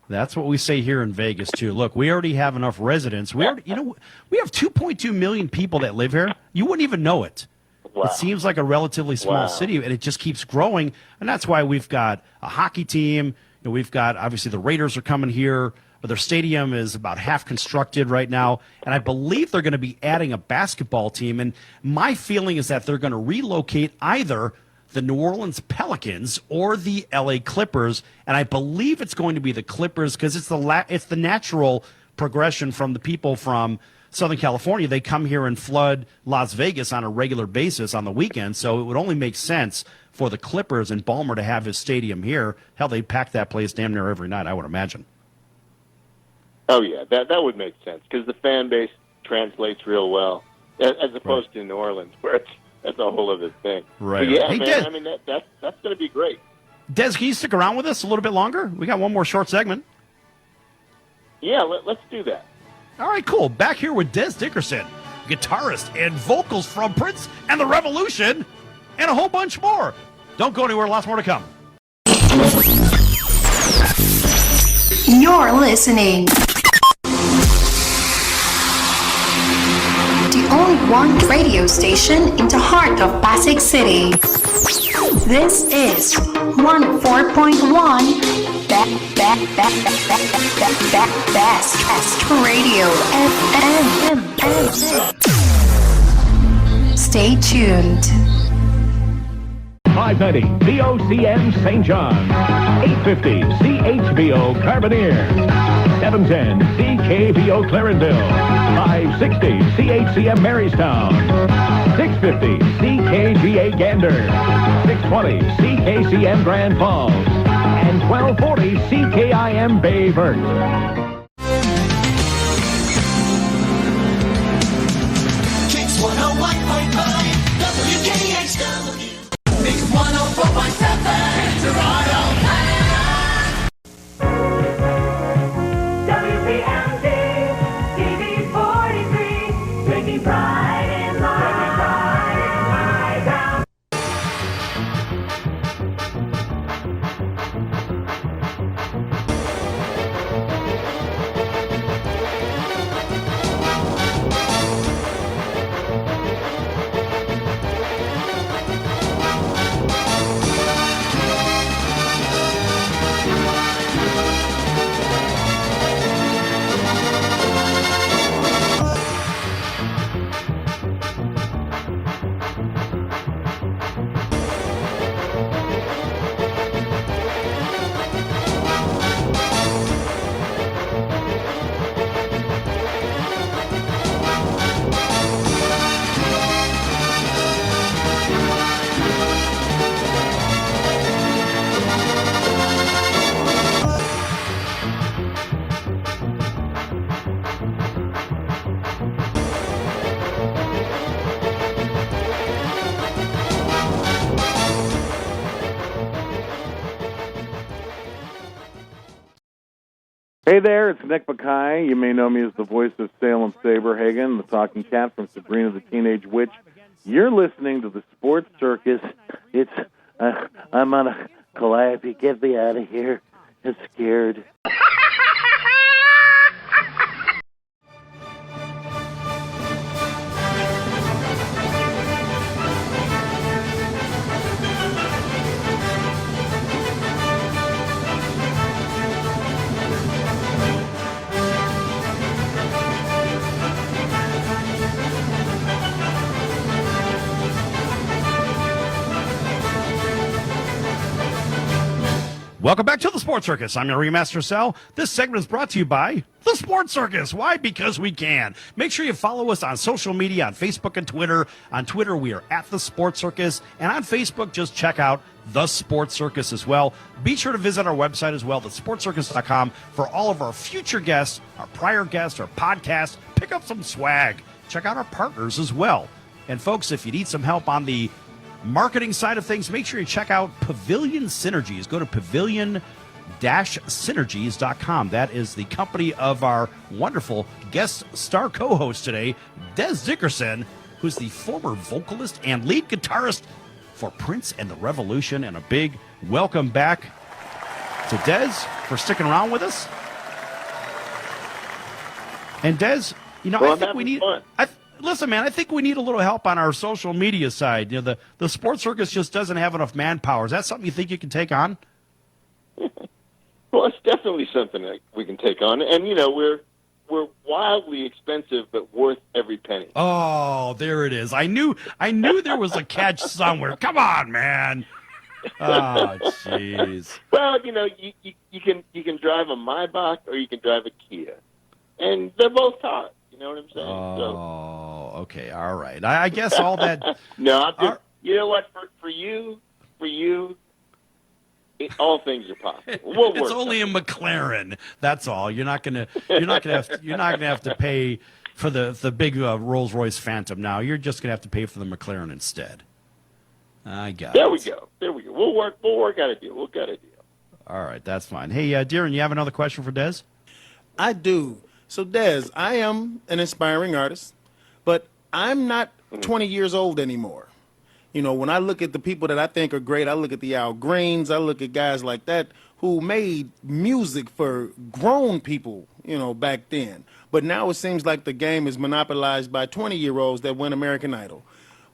That's what we say here in Vegas, too. Look, we already have enough residents. We have 2.2 million people that live here. You wouldn't even know it. Wow. It seems like a relatively small city, and it just keeps growing. And that's why we've got a hockey team. We've got, obviously, the Raiders are coming here. But their stadium is about half constructed right now, and I believe they're going to be adding a basketball team. And my feeling is that they're going to relocate either the New Orleans Pelicans or the LA Clippers, and I believe it's going to be the Clippers because it's the natural progression from the people from Southern California. They come here and flood Las Vegas on a regular basis on the weekend, so it would only make sense for the Clippers and Ballmer to have his stadium here. Hell, they'd pack that place damn near every night, I would imagine. Oh, yeah, that would make sense because the fan base translates real well as opposed to New Orleans, where that's a whole other thing. Right. But yeah, hey, man, Des, I mean, that's going to be great. Des, can you stick around with us a little bit longer? We got one more short segment. Yeah, let's do that. All right, cool. Back here with Des Dickerson, guitarist and vocals from Prince and the Revolution, and a whole bunch more. Don't go anywhere. Lots more to come. You're listening. The only one radio station in the heart of Pasig City. This is 104.1 Best Radio FM. Stay tuned. 590 VOCM St. John, 850 CHVO Carbonear, 710 CKVO Clarenville, 560 CHCM Marystown, 650 CKGA Gander, 620 CKCM Grand Falls, and 1240 CKIM Bayvert. Kicks 101.5 WKHW. Mix 104.7 Toronto. WPMD TV 43, taking pride in life. Hey there, it's Nick Mackay. You may know me as the voice of Salem Saberhagen, the talking cat from Sabrina the Teenage Witch. You're listening to the Sports Circus. I'm on a Calliope, get me out of here. I'm scared. Welcome back to the Sports Circus. I'm your Ringmaster Sal. This segment is brought to you by the Sports Circus. Why? Because we can. Make sure you follow us on social media, on Facebook and Twitter. On Twitter, we are at the Sports Circus. And on Facebook, just check out the Sports Circus as well. Be sure to visit our website as well, thesportscircus.com, for all of our future guests, our prior guests, our podcasts. Pick up some swag. Check out our partners as well. And folks, if you need some help on the marketing side of things, make sure you check out Pavilion Synergies. Go to pavilion-synergies.com. That is the company of our wonderful guest star co-host today, Des Dickerson, who's the former vocalist and lead guitarist for Prince and the Revolution. And a big welcome back to Des for sticking around with us. And Des, I think we need... Listen, man, I think we need a little help on our social media side. The Sports Circus just doesn't have enough manpower. Is that something you think you can take on? Well, it's definitely something that we can take on. And, we're wildly expensive, but worth every penny. Oh, there it is. I knew there was a catch somewhere. Come on, man. Oh, jeez. Well, you can drive a Maybach or you can drive a Kia. And they're both hot. You know what I'm saying? Oh, okay, all right. I guess all that. No, I'm just, you know what? For you, all things are possible. It's only a McLaren. That's all. You're not gonna have to pay for the big Rolls Royce Phantom now. You're just gonna have to pay for the McLaren instead. I got it. There we go. We'll work out a deal. We'll get a deal. All right, that's fine. Hey, Darren, you have another question for Des? I do. So, Des, I am an inspiring artist, but I'm not 20 years old anymore. When I look at the people that I think are great, I look at the Al Greens, I look at guys like that who made music for grown people, back then. But now it seems like the game is monopolized by 20-year-olds that win American Idol.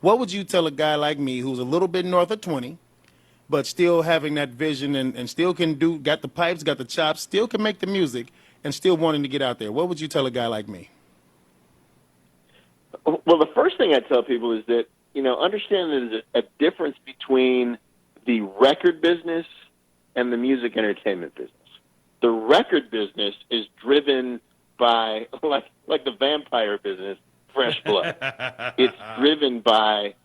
What would you tell a guy like me who's a little bit north of 20, but still having that vision and still got the pipes, got the chops, still can make the music, and still wanting to get out there? What would you tell a guy like me? Well, the first thing I tell people is that, understand that there's a difference between the record business and the music entertainment business. The record business is driven by, like the vampire business, fresh blood. It's driven by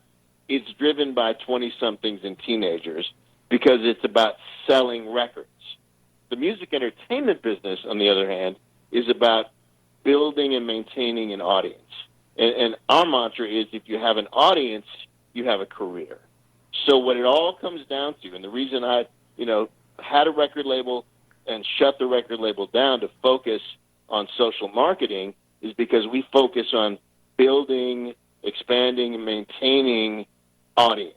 20-somethings and teenagers because it's about selling records. The music entertainment business, on the other hand, is about building and maintaining an audience. And our mantra is, if you have an audience, you have a career. So what it all comes down to, and the reason I, had a record label and shut the record label down to focus on social marketing, is because we focus on building, expanding, and maintaining audience,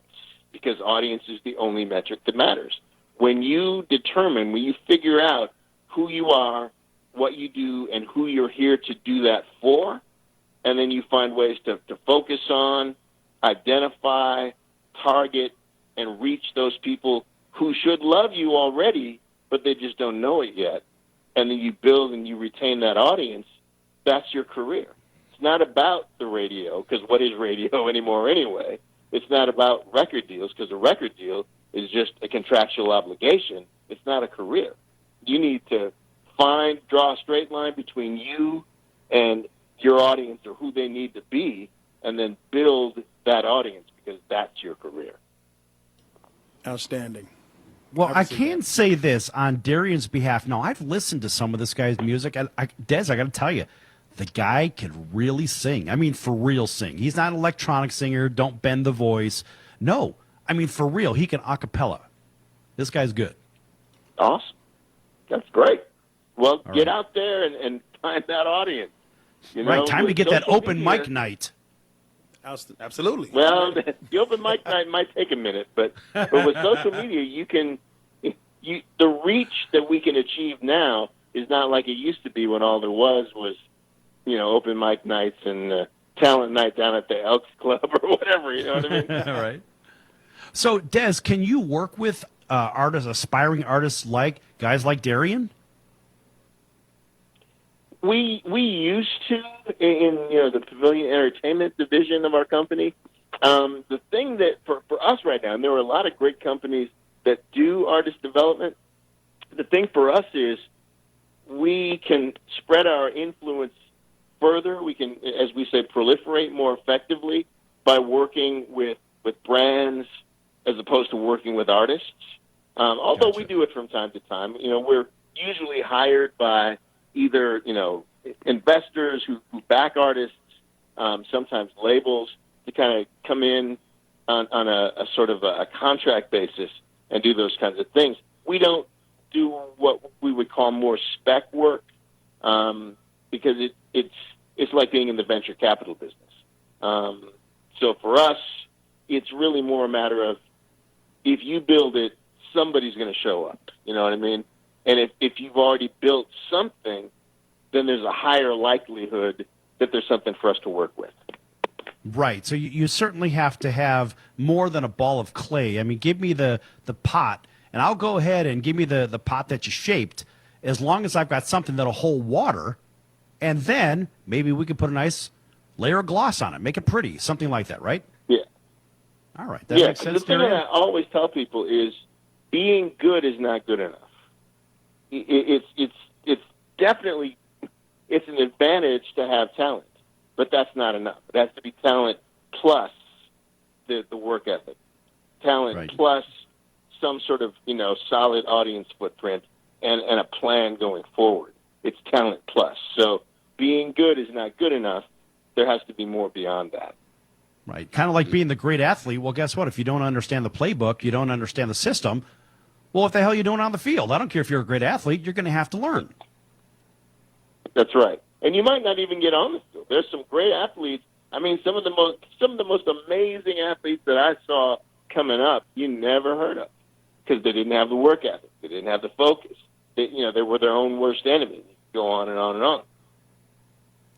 because audience is the only metric that matters. When you figure out who you are, what you do, and who you're here to do that for, and then you find ways to focus on, identify, target, and reach those people who should love you already, but they just don't know it yet, and then you build and you retain that audience, that's your career. It's not about the radio, because what is radio anymore anyway? It's not about record deals, because a record deal is just a contractual obligation. It's not a career. You need to draw a straight line between you and your audience, or who they need to be, and then build that audience, because that's your career. Outstanding. Well, I can say this on Darian's behalf. Now, I've listened to some of this guy's music. Des, I got to tell you, the guy can really sing. I mean, for real sing. He's not an electronic singer. Don't bend the voice. No. I mean, for real, he can a cappella. This guy's good. Awesome. That's great. Well, get out there and find that audience. Right, time to get that open mic night. Absolutely. Well, the open mic night might take a minute, but with social media, you can the reach that we can achieve now is not like it used to be when all there was, open mic nights and talent night down at the Elks Club or whatever, you know what I mean? Right. So, Des, can you work with aspiring artists like guys like Darian? We used to in the Pavilion Entertainment division of our company. The thing that for us right now, and there are a lot of great companies that do artist development, the thing for us is we can spread our influence further. We can, as we say, proliferate more effectively by working with brands as opposed to working with artists. Although we do it from time to time. We're usually hired by either, investors who back artists, sometimes labels, to kind of come in on a sort of a contract basis and do those kinds of things. We don't do what we would call more spec work because it's like being in the venture capital business. So for us, it's really more a matter of if you build it, somebody's going to show up. You know what I mean? And if you've already built something, then there's a higher likelihood that there's something for us to work with. Right. So you certainly have to have more than a ball of clay. I mean, give me the pot, and I'll go ahead and give me the pot that you shaped, as long as I've got something that'll hold water, and then maybe we can put a nice layer of gloss on it, make it pretty, something like that, right? Yeah. All right. That makes sense. The thing that I always tell people is being good is not good enough. It's definitely it's an advantage to have talent, but that's not enough. It has to be talent plus the work ethic, talent plus some sort of solid audience footprint and a plan going forward. It's talent plus. So being good is not good enough. There has to be more beyond that. Right. Kind of like being the great athlete. Well, guess what? If you don't understand the playbook, you don't understand the system, well, what the hell are you doing on the field? I don't care if you're a great athlete. You're going to have to learn. That's right. And you might not even get on the field. There's some great athletes. I mean, some of the most amazing athletes that I saw coming up, you never heard of because they didn't have the work ethic. They didn't have the focus. They were their own worst enemy. Go on and on and on.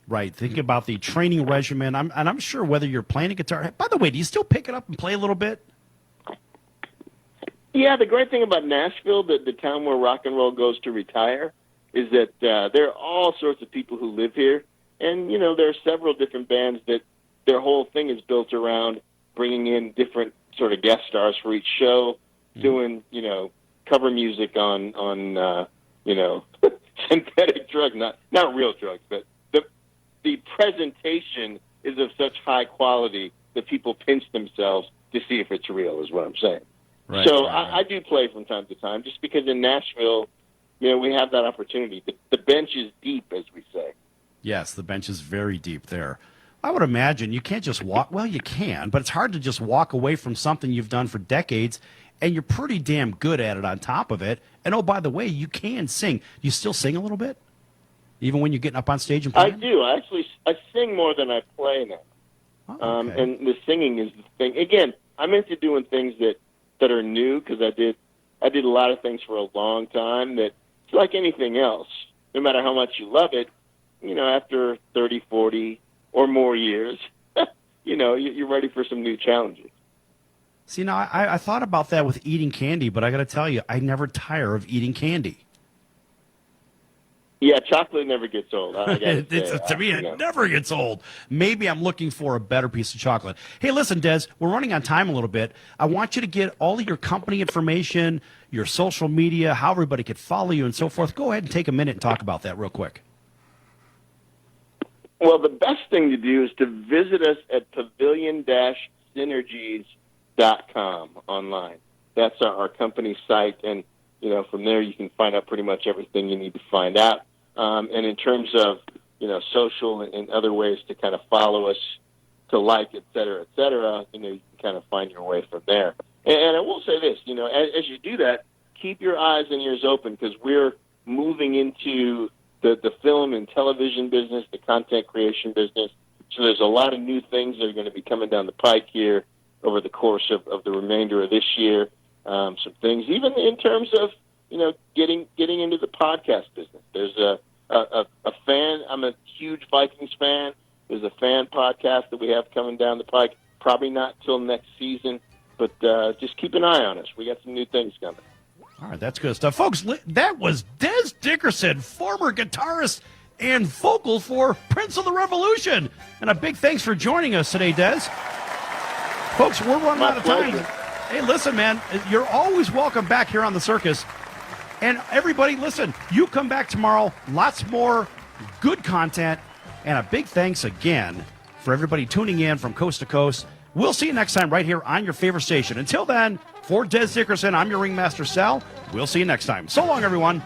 Right. Think about the training regimen. I'm sure whether you're playing a guitar. By the way, do you still pick it up and play a little bit? Yeah, the great thing about Nashville, the town where rock and roll goes to retire, is that there are all sorts of people who live here. And, there are several different bands that their whole thing is built around bringing in different sort of guest stars for each show, doing, cover music on synthetic drugs, not real drugs, but the presentation is of such high quality that people pinch themselves to see if it's real, is what I'm saying. Right, so I do play from time to time, just because in Nashville, we have that opportunity. The bench is deep, as we say. Yes, the bench is very deep there. I would imagine you can't just walk. Well, you can, but it's hard to just walk away from something you've done for decades, and you're pretty damn good at it on top of it. And, oh, by the way, you can sing. You still sing a little bit? Even when you're getting up on stage and playing? I do. I sing more than I play now. Oh, okay. And the singing is the thing. Again, I'm into doing things that are new because I did a lot of things for a long time that it's like anything else. No matter how much you love it, after 30, 40 or more years, you're ready for some new challenges. See, now, I thought about that with eating candy, but I got to tell you, I never tire of eating candy. Yeah, chocolate never gets old. To me, it never gets old. Maybe I'm looking for a better piece of chocolate. Hey, listen, Des, we're running on time a little bit. I want you to get all of your company information, your social media, how everybody could follow you and so forth. Go ahead and take a minute and talk about that real quick. Well, the best thing to do is to visit us at pavilion-synergies.com online. That's our company site, and from there you can find out pretty much everything you need to find out. And in terms of social and other ways to kind of follow us, to like, et cetera, you can kind of find your way from there. And I will say this, as you do that, keep your eyes and ears open because we're moving into the film and television business, the content creation business. So there's a lot of new things that are going to be coming down the pike here over the course of the remainder of this year. Some things, even in terms of getting into the podcast business. There's a fan. I'm a huge Vikings fan. There's a fan podcast that we have coming down the pike. Probably not till next season, but just keep an eye on us. We got some new things coming. All right, that's good stuff. Folks, that was Des Dickerson, former guitarist and vocal for Prince of the Revolution. And a big thanks for joining us today, Des. Folks, we're running out of time. Hey, listen, man, you're always welcome back here on the circus. And everybody, listen, you come back tomorrow. Lots more good content. And a big thanks again for everybody tuning in from coast to coast. We'll see you next time right here on your favorite station. Until then, for Des Dickerson, I'm your Ringmaster Sal. We'll see you next time. So long, everyone.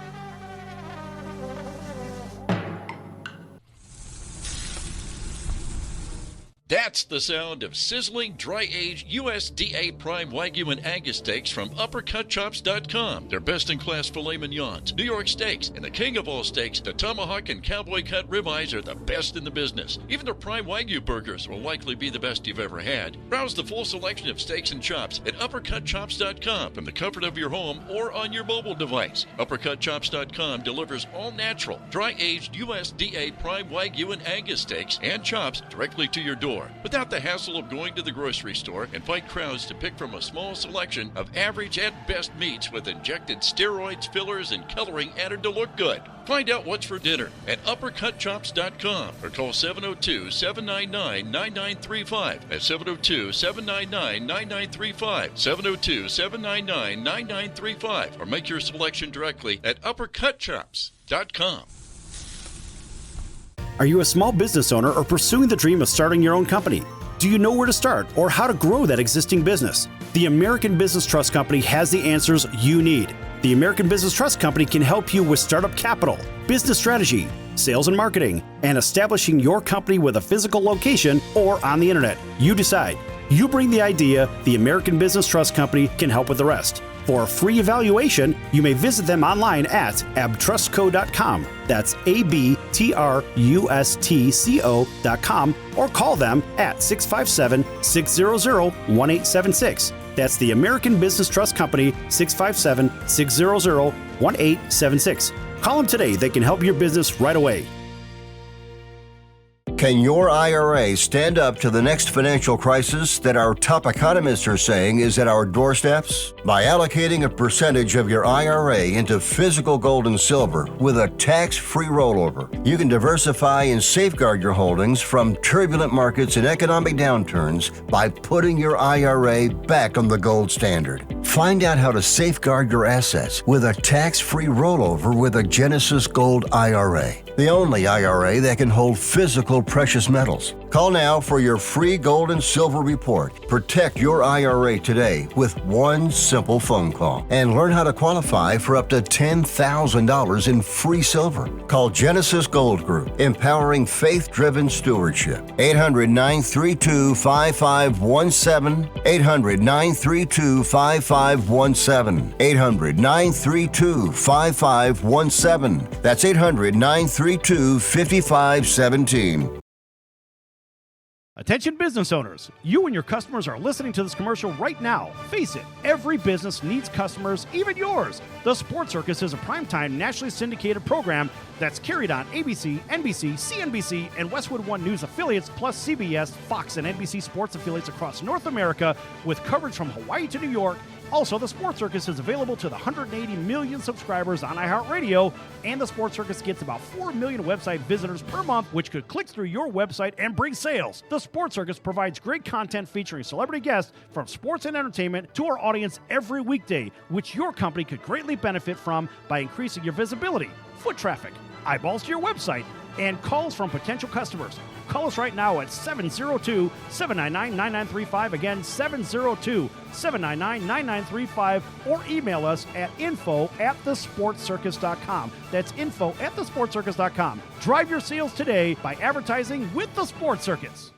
That's the sound of sizzling, dry-aged USDA Prime Wagyu and Angus steaks from UpperCutChops.com. Their best-in-class filet mignons, New York steaks, and the king of all steaks, the tomahawk and cowboy cut ribeyes are the best in the business. Even their Prime Wagyu burgers will likely be the best you've ever had. Browse the full selection of steaks and chops at UpperCutChops.com from the comfort of your home or on your mobile device. UpperCutChops.com delivers all-natural, dry-aged USDA Prime Wagyu and Angus steaks and chops directly to your door, without the hassle of going to the grocery store and fight crowds to pick from a small selection of average and best meats with injected steroids, fillers, and coloring added to look good. Find out what's for dinner at UpperCutChops.com or call 702-799-9935. That's 702-799-9935. 702-799-9935. Or make your selection directly at UpperCutChops.com. Are you a small business owner or pursuing the dream of starting your own company? Do you know where to start or how to grow that existing business? The American Business Trust Company has the answers you need. The American Business Trust Company can help you with startup capital, business strategy, sales and marketing, and establishing your company with a physical location or on the internet. You decide. You bring the idea, the American Business Trust Company can help with the rest. For a free evaluation, you may visit them online at abtrustco.com. That's ABTRUSTCO.com, or call them at 657-600-1876. That's the American Business Trust Company, 657-600-1876. Call them today. They can help your business right away. Can your IRA stand up to the next financial crisis that our top economists are saying is at our doorsteps? By allocating a percentage of your IRA into physical gold and silver with a tax-free rollover, you can diversify and safeguard your holdings from turbulent markets and economic downturns by putting your IRA back on the gold standard. Find out how to safeguard your assets with a tax-free rollover with a Genesis Gold IRA, the only IRA that can hold physical precious metals. Call now for your free gold and silver report. Protect your IRA today with one simple phone call and learn how to qualify for up to $10,000 in free silver. Call Genesis Gold Group, empowering faith-driven stewardship. 800-932-5517. 800-932-5517. 800-932-5517. That's 800-932-5517. Attention business owners, you and your customers are listening to this commercial right now. Face it, every business needs customers, even yours. The Sports Circus is a primetime nationally syndicated program that's carried on ABC, NBC, CNBC, and Westwood One News affiliates, plus CBS, Fox, and NBC sports affiliates across North America, with coverage from Hawaii to New York. Also, the Sports Circus is available to the 180 million subscribers on iHeartRadio, and the Sports Circus gets about 4 million website visitors per month, which could click through your website and bring sales. The Sports Circus provides great content featuring celebrity guests from sports and entertainment to our audience every weekday, which your company could greatly benefit from by increasing your visibility, foot traffic, eyeballs to your website, and calls from potential customers. Call us right now at 702-799-9935. Again, 702-799-9935. Or email us at info@thesportscircus.com. That's info@thesportscircus.com. Drive your sales today by advertising with the Sports Circus.